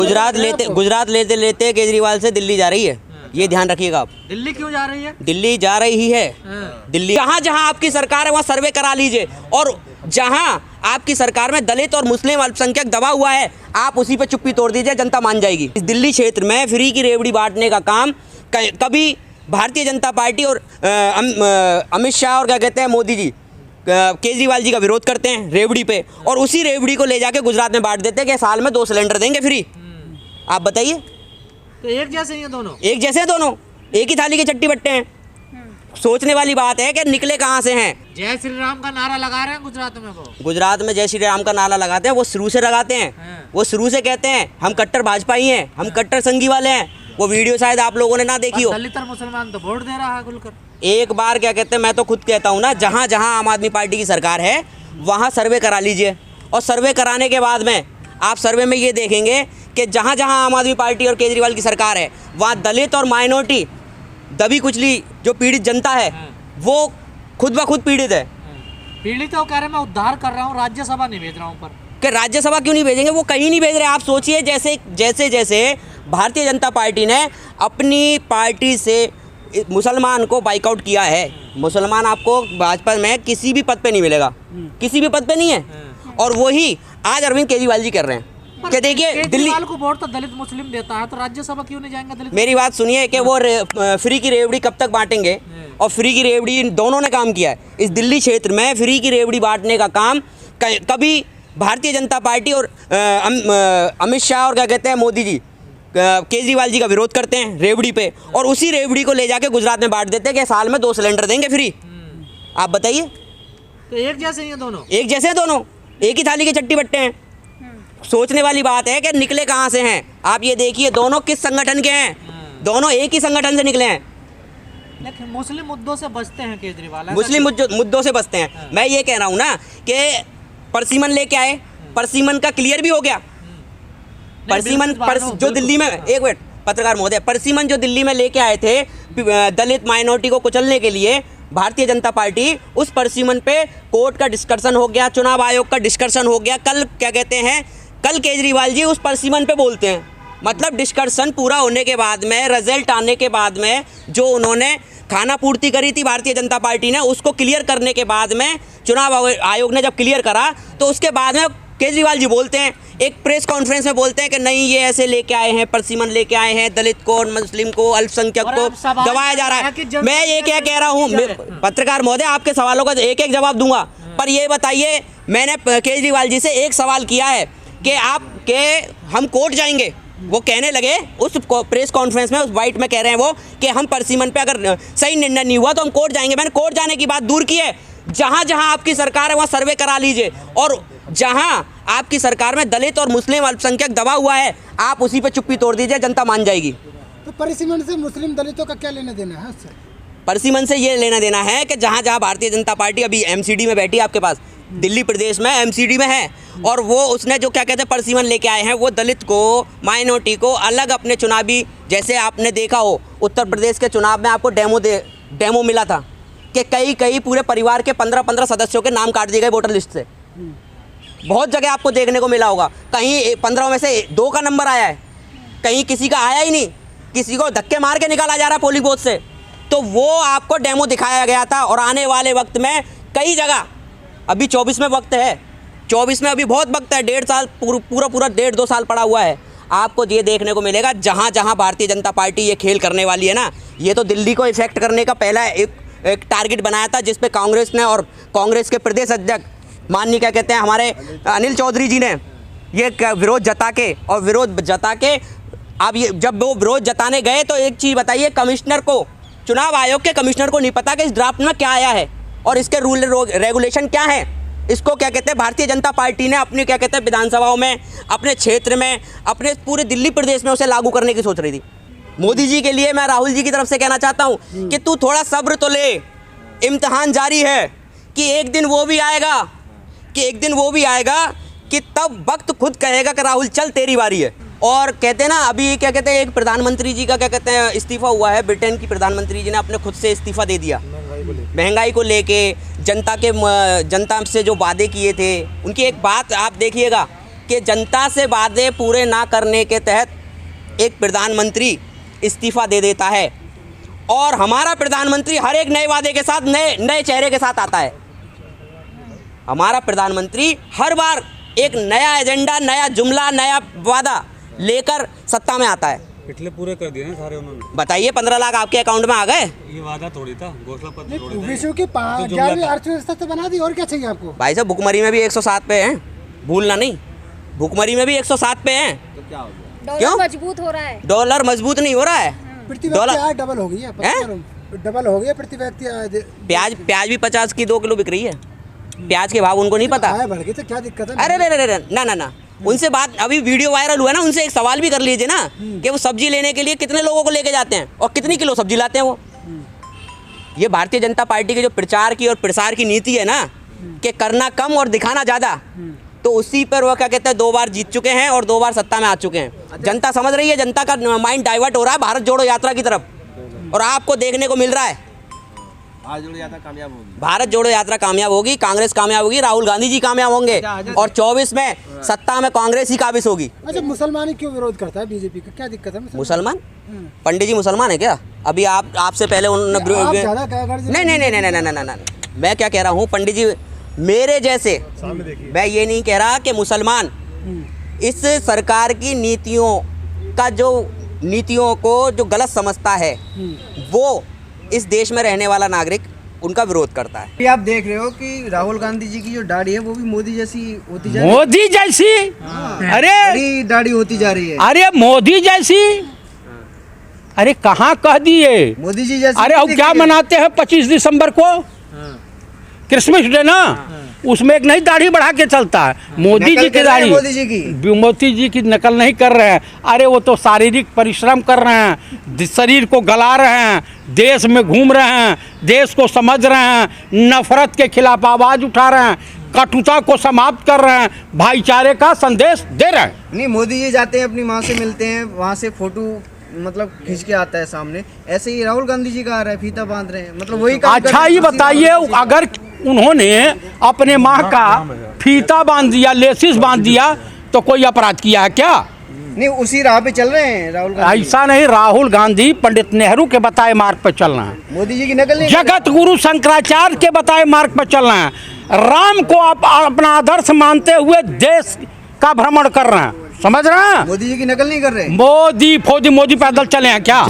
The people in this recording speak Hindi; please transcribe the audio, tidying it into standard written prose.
गुजरात लेते लेते केजरीवाल से दिल्ली जा रही है, ये ध्यान रखिएगा आप। दिल्ली क्यों जा रही है? दिल्ली जा रही है, दिल्ली जहाँ जहाँ आपकी सरकार है वहाँ सर्वे करा लीजिए, और जहाँ आपकी सरकार में दलित और मुस्लिम अल्पसंख्यक दबा हुआ है आप उसी पे चुप्पी तोड़ दीजिए, जनता मान जाएगी। इस दिल्ली क्षेत्र में फ्री की रेवड़ी बांटने का काम कभी भारतीय जनता पार्टी और अमित शाह और क्या कहते हैं मोदी जी, केजरीवाल जी का विरोध करते हैं रेवड़ी पे, और उसी रेवड़ी को ले जाके गुजरात में बांट देते हैं कि साल में 2 सिलेंडर देंगे फ्री। आप बताइए, तो एक जैसे ही दोनों, एक जैसे दोनों, एक ही थाली के चट्टी बट्टे हैं। सोचने वाली बात है कि निकले कहाँ से हैं। जय श्री राम का नारा लगा रहे हैं गुजरात में, वो गुजरात में जय श्री राम का नारा लगाते हैं, वो शुरू से लगाते हैं, वो शुरू से कहते हैं हम कट्टर भाजपाई हैं, हम कट्टर संघी वाले हैं। वो वीडियो शायद आप लोगों ने ना देखी हो। दलित और मुसलमान तो वोट दे रहा है खुलकर। एक बार क्या कहते हैं, मैं तो खुद कहता हूँ ना, जहाँ जहाँ आम आदमी पार्टी की सरकार है वहाँ सर्वे करा लीजिए, और सर्वे कराने के बाद में आप सर्वे में ये देखेंगे कि जहाँ जहाँ आम आदमी पार्टी और केजरीवाल की सरकार है वहाँ दलित और माइनॉरिटी, दबी कुचली जो पीड़ित जनता है वो खुद ब खुद पीड़ित है। पीड़ित तो कह रहे मैं उद्धार कर रहा हूँ, राज्यसभा नहीं भेज रहा हूँ। पर कि राज्यसभा क्यों नहीं भेजेंगे, वो कहीं नहीं भेज रहे। आप सोचिए, जैसे भारतीय जनता पार्टी ने अपनी पार्टी से मुसलमान को बाइकआउट किया है, मुसलमान आपको भाजपा में किसी भी पद पे नहीं मिलेगा, किसी भी पद पे नहीं है, और वही आज अरविंद केजरीवाल जी कर रहे हैं कि देखिए दिल्ली को वोट तो दलित मुस्लिम देता है, तो राज्यसभा क्यों नहीं जाएंगे दलित? मेरी बात सुनिए कि वो फ्री की रेवड़ी कब तक बांटेंगे, और फ्री की रेवड़ी दोनों ने काम किया है। इस दिल्ली क्षेत्र में फ्री की रेवड़ी बांटने का काम कभी भारतीय जनता पार्टी और अमित शाह और क्या कहते हैं मोदी जी, केजरीवाल जी का विरोध करते हैं रेवड़ी पे, और उसी रेवड़ी को ले जाके गुजरात में बांट देते हैं कि साल में 2 सिलेंडर देंगे फ्री। आप बताइए, तो एक जैसे ही दोनों, एक जैसे दोनों, एक ही थाली के चट्टी बट्टे हैं। सोचने वाली बात है कि निकले कहाँ से हैं। आप ये देखिए दोनों किस संगठन के हैं, दोनों एक ही संगठन से निकले हैं। लेकिन मुस्लिम मुद्दों से बचते हैं केजरीवाल, मुस्लिम मुद्दों से बचते हैं। मैं ये कह रहा हूँ ना कि परसीमन लेके आए, परसीमन का क्लियर भी हो गया। परसीमन जो दिल्ली में, एक मिनट पत्रकार महोदय, परसीमन जो दिल्ली में लेके आए थे दलित माइनॉरिटी को कुचलने के लिए भारतीय जनता पार्टी, उस परसीमन पे कोर्ट का डिस्कशन हो गया, चुनाव आयोग का डिस्कशन हो गया। कल क्या कहते हैं, कल केजरीवाल जी उस परसीमन पे बोलते हैं, मतलब डिस्कशन पूरा होने के बाद में, रिजल्ट आने के बाद में, जो उन्होंने खाना पूर्ति करी थी भारतीय जनता पार्टी ने, उसको क्लियर करने के बाद में चुनाव आयोग ने जब क्लियर करा तो उसके बाद में केजरीवाल जी बोलते हैं, एक प्रेस कॉन्फ्रेंस में बोलते हैं कि नहीं ये ऐसे लेके आए हैं, परसीमन लेके आए हैं, दलित को और मुस्लिम को, अल्पसंख्यक को दबाया जा रहा है। मैं ये क्या कह रहा हूँ, पत्रकार महोदय आपके सवालों का एक एक जवाब दूंगा, पर ये बताइए, मैंने केजरीवाल जी से एक सवाल किया है कि हम कोर्ट जाएंगे। वो कहने लगे उस प्रेस कॉन्फ्रेंस में, उस वाइट में कह रहे हैं वो कि हम परसीमन पे अगर सही निर्णय नहीं हुआ तो हम कोर्ट जाएंगे। मैंने कोर्ट जाने की बात दूर की है, जहाँ जहाँ आपकी सरकार है वहाँ सर्वे करा लीजिए, और जहाँ आपकी सरकार में दलित और मुस्लिम अल्पसंख्यक दबा हुआ है आप उसी पे चुप्पी तोड़ दीजिए, जनता मान जाएगी। तो परसीमन से मुस्लिम दलितों का क्या लेना देना है? परसीमन से ये लेना देना है कि जहाँ जहाँ भारतीय जनता पार्टी अभी एमसीडी में बैठी है, आपके पास दिल्ली प्रदेश में एमसीडी में है, और वो उसने जो क्या कहते हैं परसीमन लेके आए हैं, वो दलित को, माइनॉरिटी को अलग अपने चुनावी, जैसे आपने देखा हो उत्तर प्रदेश के चुनाव में आपको डेमो मिला था कि कई पूरे परिवार के 15 सदस्यों के नाम काट दिए गए वोटर लिस्ट से। बहुत जगह आपको देखने को मिला होगा, कहीं 15 में से 2 का नंबर आया है, कहीं किसी का आया ही नहीं, किसी को धक्के मार के निकाला जा रहा है पोलिंग बूथ से। तो वो आपको डेमो दिखाया गया था, और आने वाले वक्त में कई जगह, अभी 24 में वक्त है, 24 में अभी बहुत वक्त है, 1.5 साल पूरा 1.5-2 साल पड़ा हुआ है। आपको ये देखने को मिलेगा जहाँ जहाँ भारतीय जनता पार्टी ये खेल करने वाली है ना, ये तो दिल्ली को इफेक्ट करने का पहला एक टारगेट बनाया था, जिसपे कांग्रेस ने और कांग्रेस के प्रदेश अध्यक्ष माननीय क्या कहते हैं हमारे अनिल चौधरी जी ने ये विरोध जता के अब ये जब वो विरोध जताने गए तो एक चीज़ बताइए, कमिश्नर को, चुनाव आयोग के कमिश्नर को नहीं पता कि इस ड्राफ्ट में क्या आया है और इसके रूल रेगुलेशन क्या है। इसको क्या कहते हैं भारतीय जनता पार्टी ने अपनी क्या कहते हैं विधानसभाओं में, अपने क्षेत्र में, अपने पूरे दिल्ली प्रदेश में उसे लागू करने की सोच रही थी। मोदी जी के लिए मैं राहुल जी की तरफ से कहना चाहता हूँ कि तू थोड़ा सब्र तो ले, इम्तिहान जारी है, कि एक दिन वो भी आएगा कि तब वक्त खुद कहेगा कि राहुल चल तेरी बारी है। और कहते हैं ना, अभी क्या कहते हैं एक प्रधानमंत्री जी का क्या कहते हैं इस्तीफा हुआ है, ब्रिटेन की प्रधानमंत्री जी ने अपने खुद से इस्तीफा दे दिया महंगाई को लेके, जनता से जो वादे किए थे उनकी एक बात आप देखिएगा कि जनता से वादे पूरे ना करने के तहत एक प्रधानमंत्री इस्तीफा दे देता है और हमारा प्रधानमंत्री हर एक नए वादे के साथ नए चेहरे के साथ आता है। हमारा प्रधानमंत्री हर बार एक नया एजेंडा, नया जुमला, नया वादा लेकर सत्ता में आता है। पिछले पूरे कर दिए ना सारे उन्होंने। बताइए 15 लाख आपके अकाउंट में आ गए? ये वादा थोड़ी था, घोषणा पत्र थोड़ी था। विश्व की 11वीं अर्थव्यवस्था तो बना दी, और क्या चाहिए आपको? भाई साहब भुखमरी में भी 107 पे हैं, भूलना नहीं। भुखमरी में भी 107 पे हैं। तो क्या हो गया? क्यों? मजबूत हो रहा है। डॉलर मजबूत नहीं हो रहा है। प्रति डॉलर- व्यक्ति आय डबल हो गई है, डबल हो गई है प्रति व्यक्ति आय। प्याज भी 50 की 2 किलो बिक रही है। प्याज के भाव उनको नहीं पता। आय बढ़ गई तो क्या दिक्कत है? अरे रे ना उनसे बात, अभी वीडियो वायरल हुआ है ना, उनसे एक सवाल भी कर लीजिए ना कि वो सब्जी लेने के लिए कितने लोगों को लेके जाते हैं और कितनी किलो सब्जी लाते हैं वो। ये भारतीय जनता पार्टी के जो प्रचार की और प्रसार की नीति है ना कि करना कम और दिखाना ज़्यादा, तो उसी पर वो क्या कहते हैं 2 बार जीत चुके हैं और 2 बार सत्ता में आ चुके हैं। जनता समझ रही है, जनता का माइंड डाइवर्ट हो रहा है भारत जोड़ो यात्रा की तरफ और आपको देखने को मिल रहा है। आज जोड़ो यात्रा कामयाब होगी। भारत जोड़ो यात्रा कामयाब होगी, कांग्रेस कामयाब होगी, राहुल गांधी जी कामयाब होंगे और 24 में सत्ता में कांग्रेस ही काबिज होगी। अच्छा, मुसलमान क्यों विरोध करता है बीजेपी का? क्या दिक्कत है? मुसलमान? पंडित जी मुसलमान है क्या? अभी आपसे पहले उन्होंने आप ज़्यादा क्या कर नहीं, मैं क्या कह रहा हूँ, पंडित जी मेरे जैसे, मैं ये नहीं कह रहा कि मुसलमान इस सरकार की नीतियों को जो गलत समझता है वो इस देश में रहने वाला नागरिक उनका विरोध करता है। अभी आप देख रहे हो कि राहुल गांधी जी की जो दाढ़ी है वो भी मोदी जैसी होती जा रही है। मोदी जैसी? अरे बड़ी दाढ़ी होती जा रही है। अरे मोदी जैसी? अरे कहाँ कह दिए मोदी जी जैसी। अरे अब क्या मनाते हैं 25 दिसंबर को? क्रिसमस डे ना, उसमें एक नई दाढ़ी बढ़ा के चलता है। मोदी जी की दाढ़ी, मोदी जी की नकल नहीं कर रहे हैं। अरे वो तो शारीरिक परिश्रम कर रहे हैं, शरीर को गला रहे हैं, देश में घूम रहे हैं, देश को समझ रहे हैं, नफरत के खिलाफ आवाज़ उठा रहे हैं, कटुता को समाप्त कर रहे हैं, भाईचारे का संदेश दे रहे हैं। नहीं, मोदी जी जाते हैं अपनी माँ से मिलते हैं, वहाँ से फोटो मतलब खींच के आता है सामने। ऐसे ही राहुल गांधी जी का आ रहा है, फीता बांध रहे हैं, मतलब वही काम अच्छा ये बताइए, अगर उन्होंने अपने माँ का फीता बांध दिया, लेसिस बांध दिया, तो कोई अपराध किया है क्या? नहीं, उसी राह पे चल रहे हैं राहुल गांधी। ऐसा नहीं, राहुल गांधी पंडित नेहरू के बताए मार्ग पर चल रहे हैं, मोदी जी की नकल नहीं। जगत गुरु शंकराचार्य के बताए मार्ग पर चल रहे हैं, राम को अपना आदर्श मानते हुए देश का भ्रमण कर रहे हैं, समझ रहे हैं? मोदी जी की नकल नहीं कर रहे। मोदी पैदल चले हैं क्या?